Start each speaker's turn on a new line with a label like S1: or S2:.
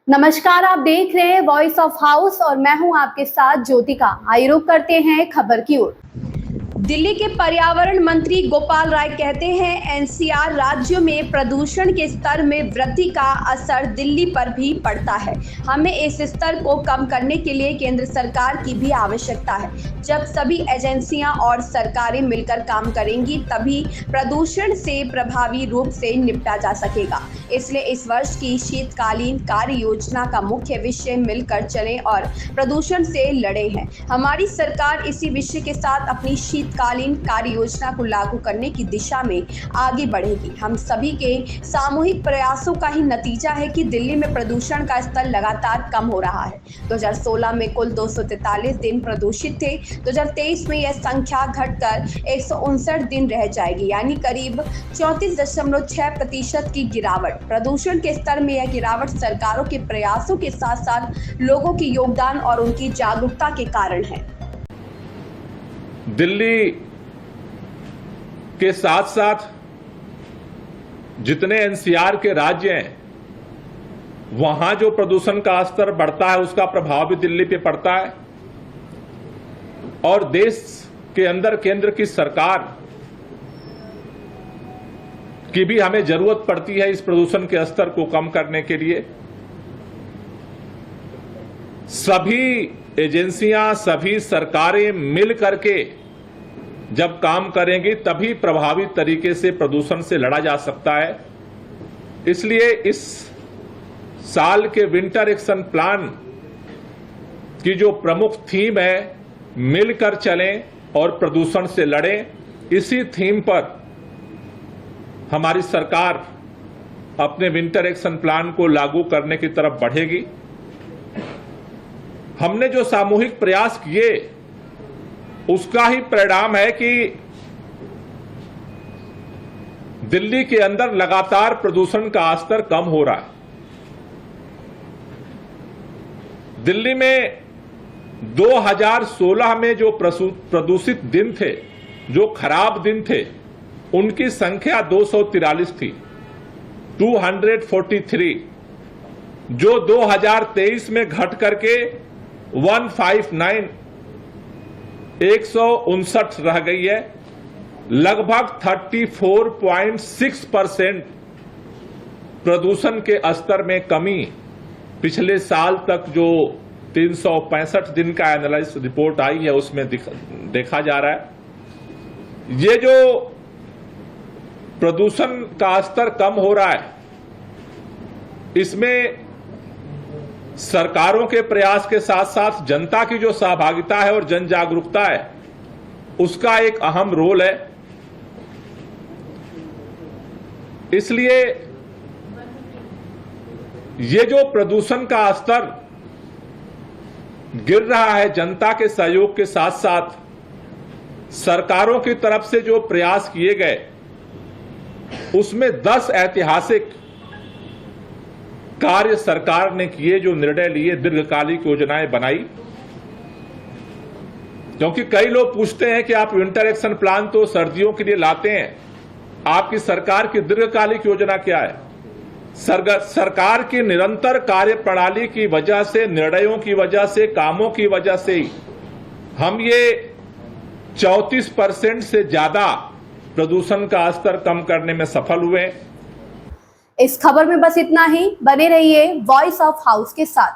S1: नमस्कार, आप देख रहे हैं वॉइस ऑफ हाउस और मैं हूं आपके साथ ज्योतिका। आइए रुक करते हैं खबर की ओर। दिल्ली के पर्यावरण मंत्री गोपाल राय कहते हैं एनसीआर राज्यों में प्रदूषण के स्तर में वृद्धि का असर दिल्ली पर भी पड़ता है। हमें इस स्तर को कम करने के लिए केंद्र सरकार की भी आवश्यकता है। जब सभी एजेंसियां और सरकारें मिलकर काम करेंगी तभी प्रदूषण से प्रभावी रूप से निपटा जा सकेगा। इसलिए इस वर्ष की शीतकालीन कार्य योजना का मुख्य विषय मिलकर चलें और प्रदूषण से लड़े है। हमारी सरकार इसी विषय के साथ अपनी शीतकालीन कार्य योजना को लागू करने की दिशा में आगे बढ़ेगी। हम सभी के सामूहिक प्रयासों का ही नतीजा है कि दिल्ली में प्रदूषण का स्तर लगातार कम हो रहा है। 2016 में कुल 243 दिन प्रदूषित थे। 2023 में यह संख्या घटकर 159 दिन रह जाएगी, यानी करीब 34.6% की गिरावट। प्रदूषण के स्तर में यह गिरावट सरकारों के प्रयासों के साथ साथ लोगों के योगदान और उनकी जागरूकता के कारण है।
S2: दिल्ली के साथ साथ जितने एनसीआर के राज्य हैं वहां जो प्रदूषण का स्तर बढ़ता है उसका प्रभाव भी दिल्ली पे पड़ता है और देश के अंदर केंद्र की सरकार की भी हमें जरूरत पड़ती है इस प्रदूषण के स्तर को कम करने के लिए। सभी एजेंसियां, सभी सरकारें मिल करके जब काम करेंगी तभी प्रभावी तरीके से प्रदूषण से लड़ा जा सकता है। इसलिए इस साल के विंटर एक्शन प्लान की जो प्रमुख थीम है मिलकर चलें और प्रदूषण से लड़ें, इसी थीम पर हमारी सरकार अपने विंटर एक्शन प्लान को लागू करने की तरफ बढ़ेगी। हमने जो सामूहिक प्रयास किए उसका ही परिणाम है कि दिल्ली के अंदर लगातार प्रदूषण का स्तर कम हो रहा है। दिल्ली में 2016 में जो प्रदूषित दिन थे, जो खराब दिन थे, उनकी संख्या 243 थी, 243, जो 2023 में घट करके 159 159 रह गई है। लगभग 34.6% प्रदूषण के स्तर में कमी पिछले साल तक जो 365 दिन का एनालिसिस रिपोर्ट आई है उसमें देखा जा रहा है। ये जो प्रदूषण का स्तर कम हो रहा है इसमें सरकारों के प्रयास के साथ साथ जनता की जो सहभागिता है और जन जागरूकता है उसका एक अहम रोल है। इसलिए ये जो प्रदूषण का स्तर गिर रहा है, जनता के सहयोग के साथ साथ सरकारों की तरफ से जो प्रयास किए गए उसमें 10 ऐतिहासिक कार्य सरकार ने किए, जो निर्णय लिए, दीर्घकालिक योजनाएं बनाई। क्योंकि कई लोग पूछते हैं कि आप विंटर एक्शन प्लान तो सर्दियों के लिए लाते हैं, आपकी सरकार की दीर्घकालिक योजना क्या है? सरकार की निरंतर कार्य प्रणाली की वजह से, निर्णयों की वजह से, कामों की वजह से ही हम ये 34% से ज्यादा प्रदूषण का स्तर कम करने में सफल हुए।
S1: इस खबर में बस इतना ही। बने रहिए वॉइस ऑफ हाउस के साथ।